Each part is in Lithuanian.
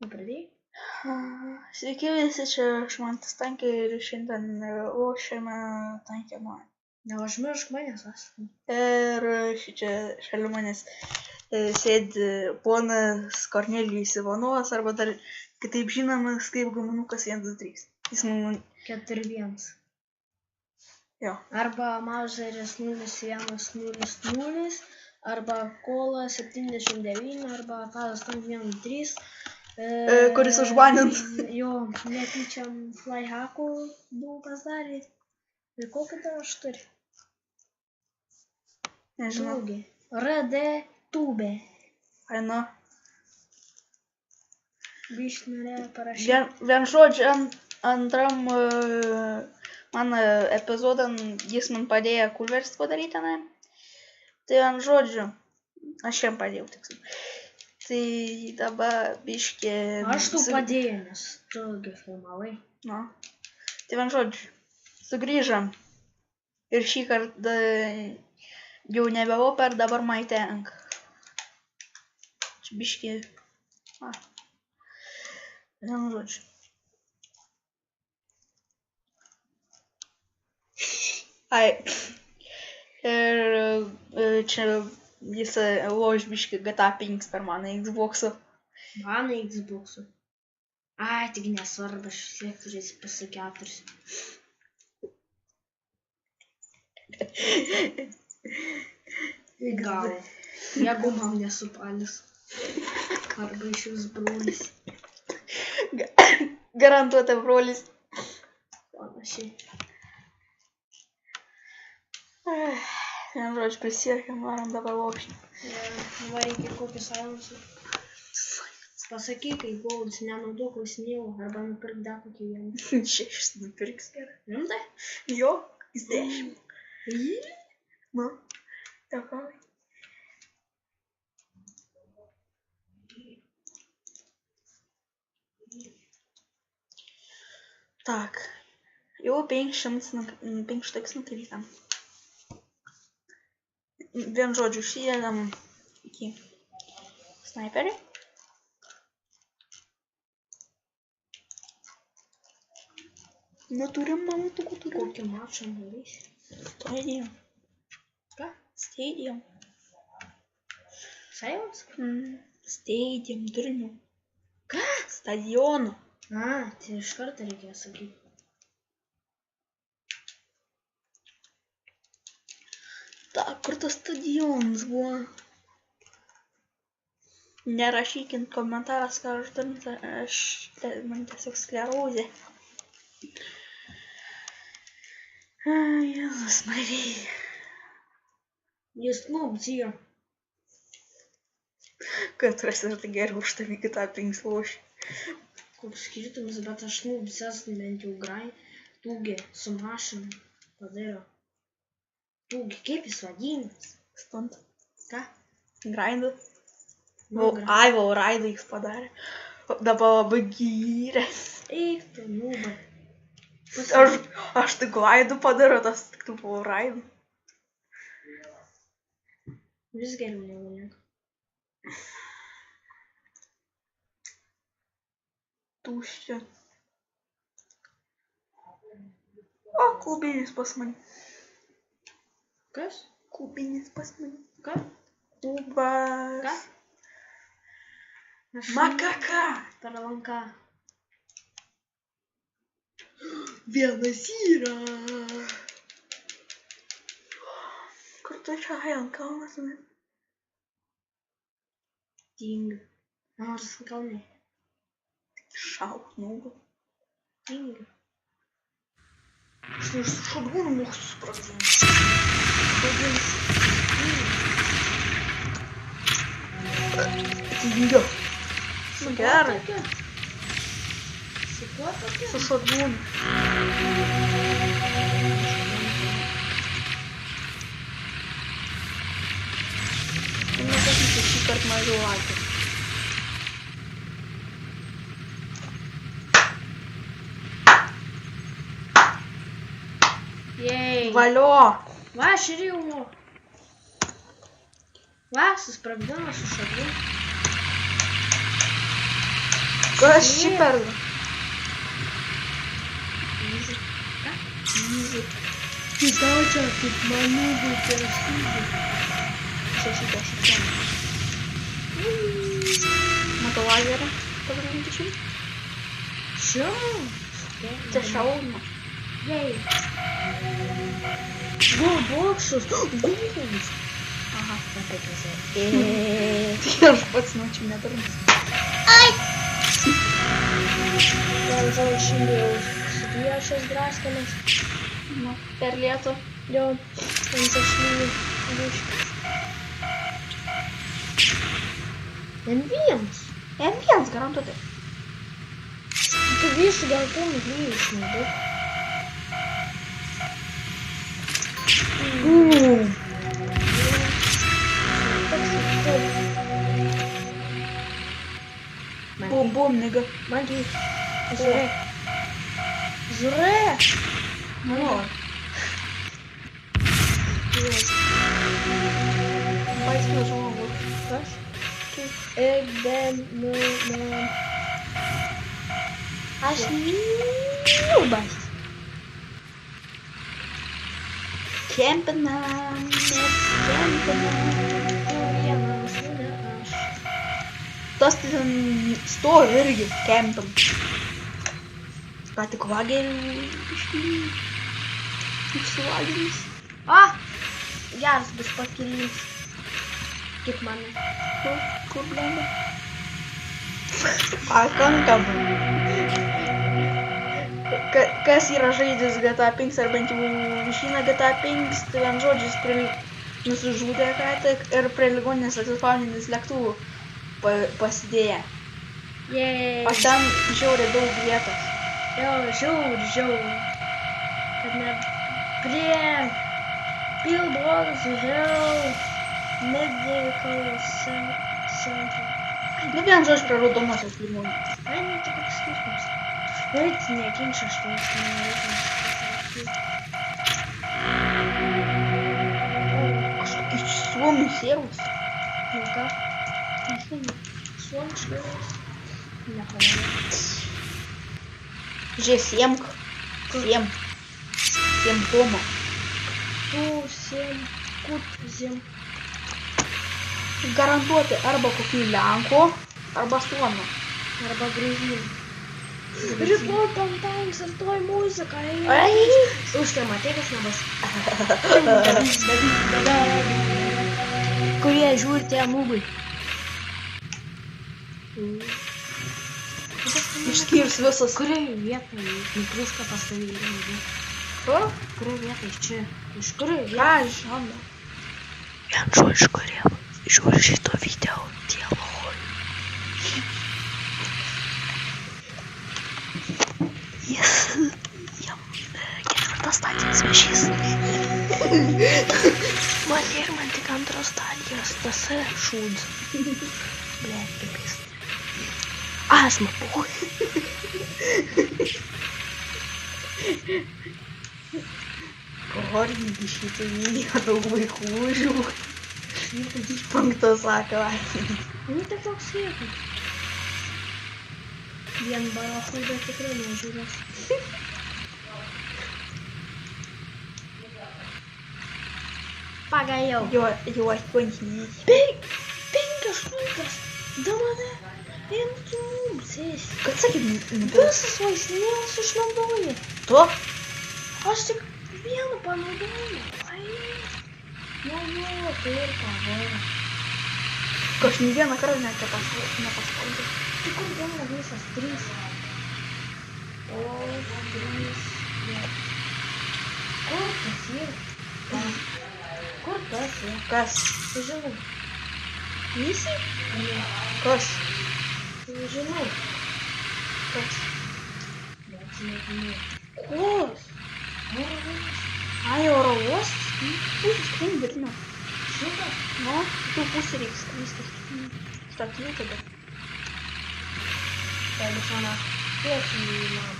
Pradėjai? Sveiki visi, čia Šmantas Tankė ir šiandien lošiame tankymą. Neužmiršk manęs, aš. Ir čia šalia manęs sėdi ponas Kornelijus Ivanovas, arba dar kitaip žinomas kaip Guminukas 123. Jis man... 4-1. Jo. Arba Mauseris 0100, arba Kola 79, arba Kalas Tank 1-3. Kuris užbanint. Jo, netyčiam flyhackų daug pasidarė. Ir kokį dar aš turiu? Nežinau. Daugi. RD tūbė. Aina. Biškį norėjo parašyti. Vien žodžiu, antram mano epizodam jis man padėjo kulversį padaryti tenai. Tai vien žodžiu, aš jam padėjau tiksliau. Tai dabar biškį... Aš tu padėjau, nes tu filmavai. Na. Tai vien žodžiu, sugrįžam. Ir šį kartą jau nebe Oper, dabar My Tank. Čia biškį... Vien žodžiu. Ai. Ir čia jis loš biškį GTA 5 per mano Xbox'u. Mano Xbox'u. Ai, tik nesvarbu, aš tiek turėsiu PS4. Gal, jeigu man nesupalis. Arba iš jūs brolis. Garantuota brolis. Panašiai. Vien žodžiu, prisiekėm, varom dabar lošti. Vareikia kokį silencą. Pasakyk, kai goldus nenaudok klausinėjau, arba nupirk dar kokį vieną. 6 nupirks gerai. Rimtai? Jo, 10. Nu, dėkoju. Так, jau 5 štiks nukrytam. Vien žodžiu, šįdėdam iki sniperį. Neturim mamutukų, turim. Kokį mačą darys? Stadium. Ką? Stadium. Silence? Stadium, durnių. Ką? Stadionų. Tai iš karto reikėjo sakyti. Tak, kur tas stadionas buvo? Nerašykint komentaras, ką aš darau, man tiesiog sklerozė. Jėzus Marija. Jis nubdžijo. Kad rasi tai geriau už tavį kitą 5 lošį. Koks skirtumas, bet aš nubdžias bent jau grai. Tūgi su mašina padariau. Tūgi, kaip jis vadinas? Stunt. Ką? Grindu. Ai, va, raidą jis padarė. Dabar labai gyrė. Eik, tu nuba. Aš tik glaidu padariau, tas tik tu buvo raidu. Vis geriau negu nieko. Tuščia. O, klubinis pas mane. Kas? Klubinis pas mane. Ką? Klubas. Ką? Makaka. Per lanką. Vienas yra. Kur tu čia ant kalnas? Ting. Nors kalnai. Šauk, nugu. Ting. Aš iš šatgūnų moku susprogdinti. Tingiu. Nu gerai. Su kuo tokia? Su šatgūnu. Tu nesakysi šį kartą mažiau laikų. Jei. Valio. Va, aš ir jau. Va, susprogdino su šabu. Kas čia per? Easy. Ką? Easy. Tai tau čia kaip manų būti raštingi. 60. Matau lazerą. Pagrindinti šį. Šio? Tai šauna. Jei. Boksus. Gūmus. Aha. Apie pasai. Tai aš pats nuočiau neturiu. Gal žodžiu šiandien supriešęs draskamas. Nu, per lietų. Jo, ant ašlynių biškį. M1. M1 garantuotai. Tu visų gal tu nugrįžai išnaudok. Бум-бум, нига. Маги. Зуре. Зуре. Ну. Пойдем живого. Раз. Эбен. Аж нюбас. Кемпенам. Tas ten stovi irgi kempam. Ką tik vagerių išsivaginis. Geras bus pakilimas. Kaip manai? Kur blenda? Pakankamai. Kas yra žaidęs GTA 5 ar bent jau žino GTA 5, tai vien žodžius nusižudė ką tik ir prie ligoninės atsispauninės lėktuvų pasidėję. Jei. O ten žiauriai daug vietos. Jo, žiauri. Kad net prie Pilbrogs Health Medical Center. Nu vien žodžiu prie raudomosios ligoninės. Ai, nu tai koks skirtumas. Eit, nekinčia aš tai Kažkokius suomių sėrus. Nu ką? Suomiškai. Nepamanau. Žiūrėk, siemk. Siemkomo. Tu siem, kut siem. Garantuoti arba kokių Lenkų, arba Suomių. Arba Gruzinų. Rytoj Tanks ir toj muzika. Ai! Už tai matai, kas nebus. Kurie žiūri tie mūbai. Išskirs visas. Kurioje vietoje mikrušką pastavė? Kur? Kurioje vietoje? Čia. Iš kurioje Ką vietoje? žinoma? Vien žodžiu, kurie žiūri šito video, tie lohoj. Jam ketvirtas stadijos vėžys. Man tik antros stadijos, tas šūdz. Блядь, пипец. Астма, похуй. Kohorningi šitai video daug vaikų žiūri. Penktas klasė. Nu tai toks vietas. Vien barochui, bet tikrai nežiūrės. Pagaliau. Jo atpankiniai. 5 štukas. Da mane. Intumsės. Kad sakyt, Visas vaisnėlas išnaudoja. tu? Aš tik vieną panaudojau. Ai. Nu, tai ir pavara. Aš nei vieną kartą nepaspaudžiu. Tai kur dingo visas 3? O, 3. Kur tas yra? Kur tas yra? Kas? Žinau. Visi? Ne. Kas? Žinau. Kas? Bet nežinau. Kas? Ai, oro uostas? Pusė skrinį berniu. Šitą? Nu, tu pusė reiks skristi. Statyti tada. Tai bus mano tiesiai į mamą.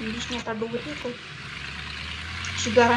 Лишнее подугрикой. Сигара.